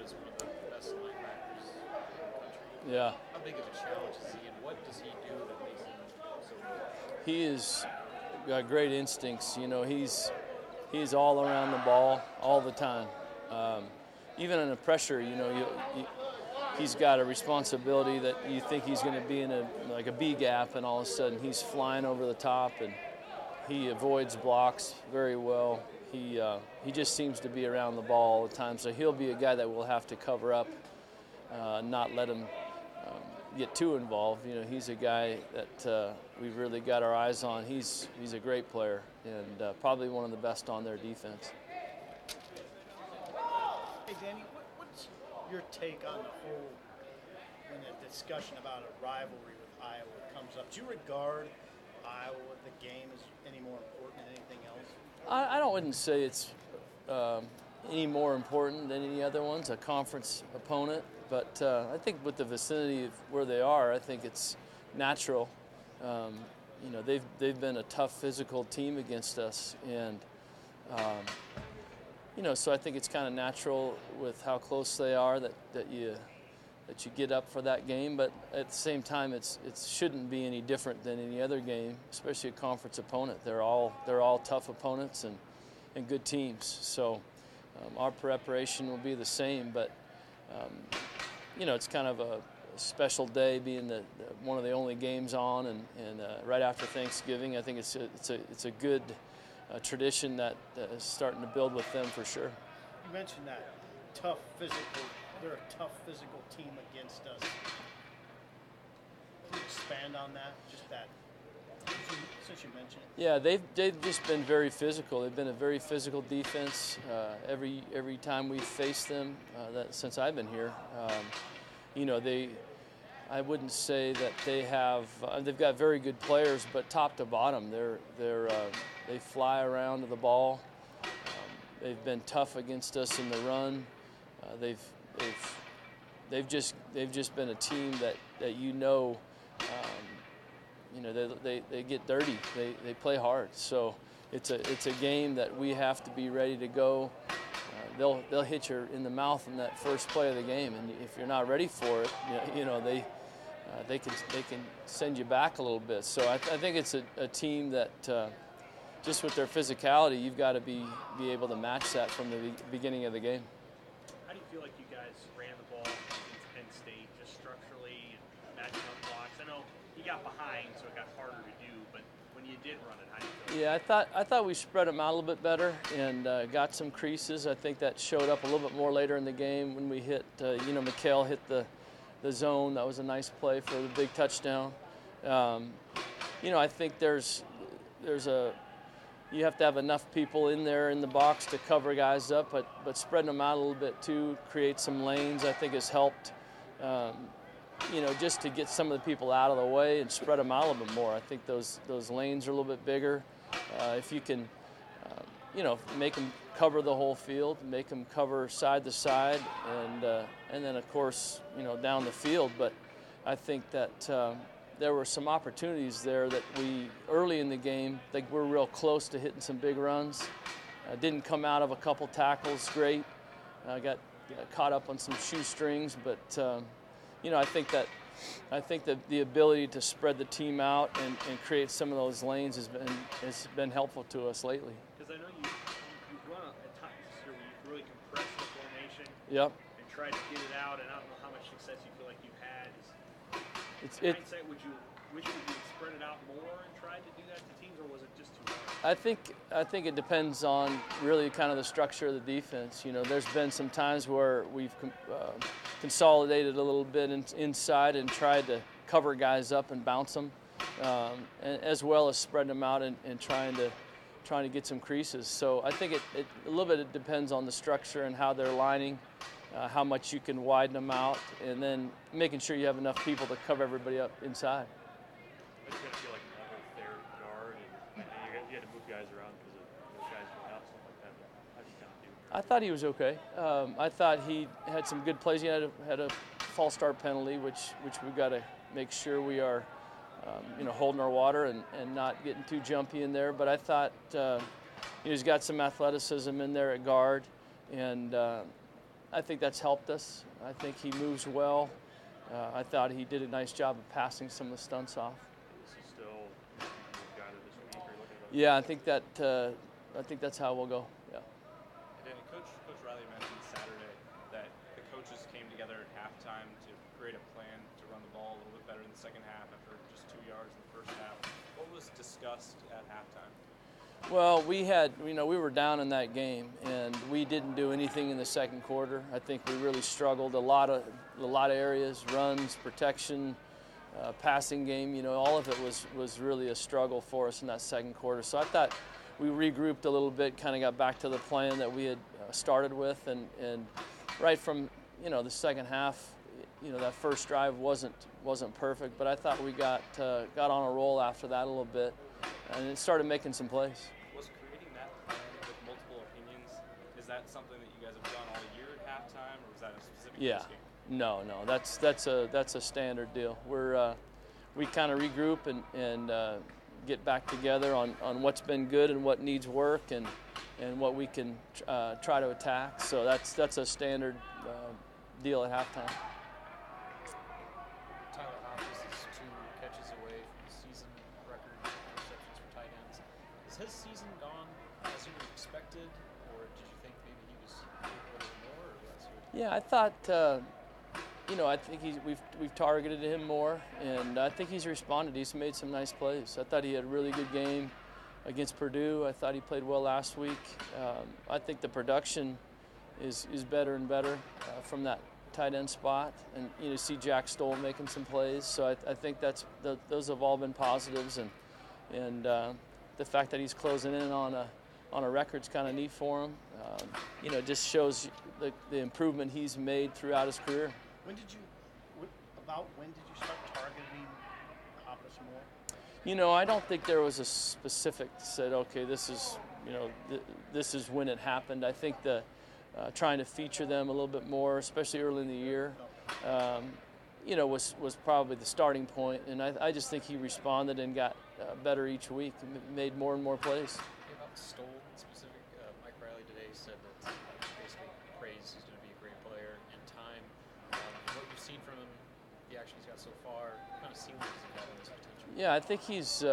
as one of the best linebackers in the country. Yeah. How big of a challenge is he, and what does he do that makes him so good? He is got great instincts. You know, he's all around the ball all the time. Even under pressure, you know, he's got a responsibility that you think he's going to be in a B gap, and all of a sudden he's flying over the top, and he avoids blocks very well. He just seems to be around the ball all the time, so he'll be a guy that we'll have to cover up, not let him get too involved. You know, he's a guy that we've really got our eyes on. He's a great player and probably one of the best on their defense. Hey, Danny, what's your take on the whole when the discussion about a rivalry with Iowa comes up? Do you regard Iowa, the game, as any more important than anything else? I wouldn't say it's any more important than any other ones, a conference opponent. But I think with the vicinity of where they are, I think it's natural. You know, they've been a tough physical team against us, and you know, so I think it's kind of natural with how close they are that you get up for that game. But at the same time, it shouldn't be any different than any other game, especially a conference opponent. They're all tough opponents and good teams. So our preparation will be the same, but you know, it's kind of a special day being one of the only games on, and right after Thanksgiving. I think it's a good tradition that is starting to build with them for sure. You mentioned that they're a tough physical team against us. Can you expand on that? Just that, since you mentioned it. Yeah, they've just been very physical. They've been a very physical defense every time we've faced them since I've been here. You know, I wouldn't say that they've got very good players, but top to bottom, they fly around to the ball. They've been tough against us in the run. They've just been a team that you know, they get dirty. They play hard. So it's a game that we have to be ready to go. They'll hit you in the mouth in that first play of the game, and if you're not ready for it, you know they can send you back a little bit. So I think it's a team that just with their physicality, you've got to be able to match that from the beginning of the game. How do you feel like you guys ran the ball against Penn State, just structurally and matching up blocks? I know you got behind, so it got harder to do, but when you did run it, how do you feel? Yeah, I thought we spread them out a little bit better and got some creases. I think that showed up a little bit more later in the game when we hit, Mikhail hit the zone. That was a nice play for the big touchdown. I think you have to have enough people in there in the box to cover guys up, but spreading them out a little bit too, create some lanes, I think has helped, just to get some of the people out of the way and spread them out a little bit more. I think those lanes are a little bit bigger. If you can, make them cover the whole field, make them cover side to side, and then of course, down the field. But I think that there were some opportunities there that early in the game, I think we're real close to hitting some big runs. Didn't come out of a couple tackles great. Got caught up on some shoestrings, but I think that the ability to spread the team out and create some of those lanes has been helpful to us lately. Because I know you run at times this year where you really compress the formation. Yep. And try to get it out, and I don't know how much success you feel like you've had. In hindsight, would you wish you had spread it out more and tried to do that to teams, or was it just too hard? I think it depends on really kind of the structure of the defense. There's been some times where we've consolidated a little bit inside and tried to cover guys up and bounce them, as well as spreading them out and trying to get some creases. So I think a little bit it depends on the structure and how they're lining. How much you can widen them out, and then making sure you have enough people to cover everybody up inside. It's going to feel like another third guard, and you had to move guys around because of those guys going out, stuff like that. How did you kind of do? I thought he was okay. I thought he had some good plays. He had a false start penalty, which we've got to make sure we are, holding our water and not getting too jumpy in there. But I thought he's got some athleticism in there at guard, and I think that's helped us. I think he moves well. I thought he did a nice job of passing some of the stunts off. Is he still got it this week, or looking at Yeah, I think that's how we'll go. Yeah. Danny, Coach Riley mentioned Saturday that the coaches came together at halftime to create a plan to run the ball a little bit better in the second half after just 2 yards in the first half. What was discussed at halftime? Well, we were down in that game, and we didn't do anything in the second quarter. I think we really struggled a lot of areas, runs, protection, passing game. All of it was really a struggle for us in that second quarter. So I thought we regrouped a little bit, kind of got back to the plan that we had started with, and right from the second half, that first drive wasn't perfect, but I thought we got on a roll after that a little bit, and it started making some plays. Was creating that plan with multiple opinions, is that something that you guys have done all year at halftime, or was that a specific Yeah. game? No, that's a standard deal. We kind of regroup and get back together on what's been good and what needs work and what we can try to attack. So that's a standard deal at halftime. Tyler Hoppus is 2 catches away from the season record receptions for tight ends. Has his season gone as you expected, or did you think maybe he was capable of more or less? Yeah, I thought. I think we've targeted him more, and I think he's responded. He's made some nice plays. I thought he had a really good game against Purdue. I thought he played well last week. I think the production is better and better from that tight end spot, and you see Jack Stoll making some plays. So I think those have all been positives, and the fact that he's closing in on a record's kind of neat for him. Just shows the improvement he's made throughout his career. When did you start targeting Hoppus more? I don't think there was a specific said, okay, this is, this is when it happened. I think trying to feature them a little bit more, especially early in the year, was probably the starting point. And I just think he responded and got better each week, and made more and more plays. About Stoll in specific, Mike Riley today said that basically praised he's going to be a great player in time. What you've seen from him, the action he's got so far, what kind of ceiling does he have on his potential? Yeah, I think he's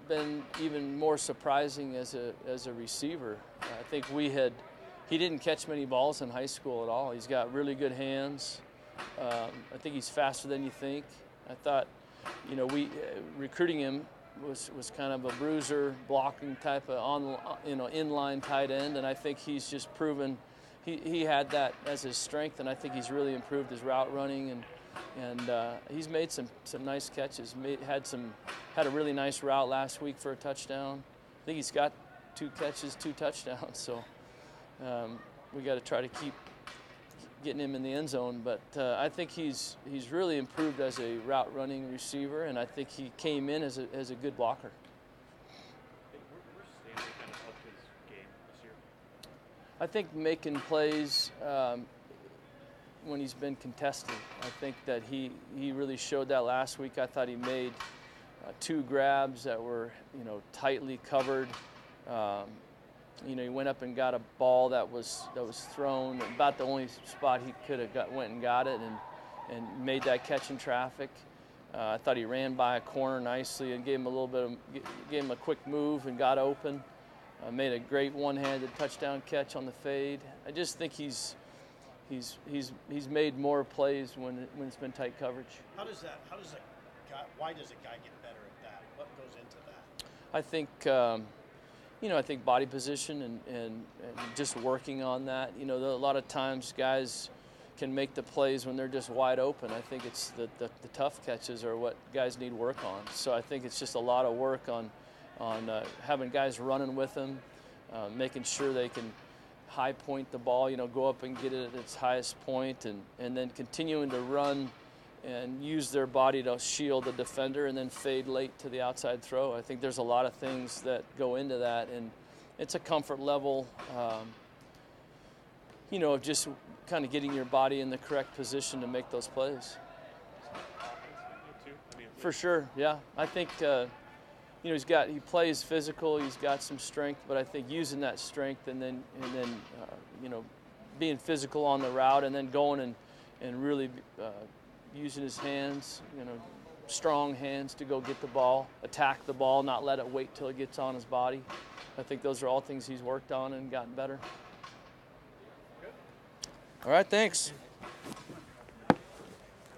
been even more surprising as a receiver. I think he didn't catch many balls in high school at all. He's got really good hands. I think he's faster than you think. I thought, recruiting him was kind of a bruiser, blocking type of inline tight end, and I think he's just proven he had that as his strength, and I think he's really improved his route running, and he's made some nice catches. Had a really nice route last week for a touchdown. I think he's got 2 catches, 2 touchdowns. So we got to try to keep getting him in the end zone. But I think he's really improved as a route running receiver, and I think he came in as a good blocker. Where's Stanley kind of helped his game this year? I think making plays when he's been contested. I think that he really showed that last week. I thought he made 2 grabs that were tightly covered. He went up and got a ball that was thrown about the only spot he could have went and got it and made that catch in traffic. I thought he ran by a corner nicely and gave him a quick move and got open. Made a great one-handed touchdown catch on the fade. I just think he's made more plays when it's been tight coverage. Why does a guy get better at that? What goes into that? I think I think body position and just working on that. A lot of times guys can make the plays when they're just wide open. I think it's the tough catches are what guys need work on. So I think it's just a lot of work on having guys running with them, making sure they can high point the ball, go up and get it at its highest point, and then continuing to run and use their body to shield the defender and then fade late to the outside throw. I think there's a lot of things that go into that, and it's a comfort level, just kind of getting your body in the correct position to make those plays. For sure, yeah. I think he plays physical, he's got some strength, but I think using that strength and then being physical on the route, and then going and really using his hands, strong hands to go get the ball, attack the ball, not let it wait till it gets on his body. I think those are all things he's worked on and gotten better. All right, thanks.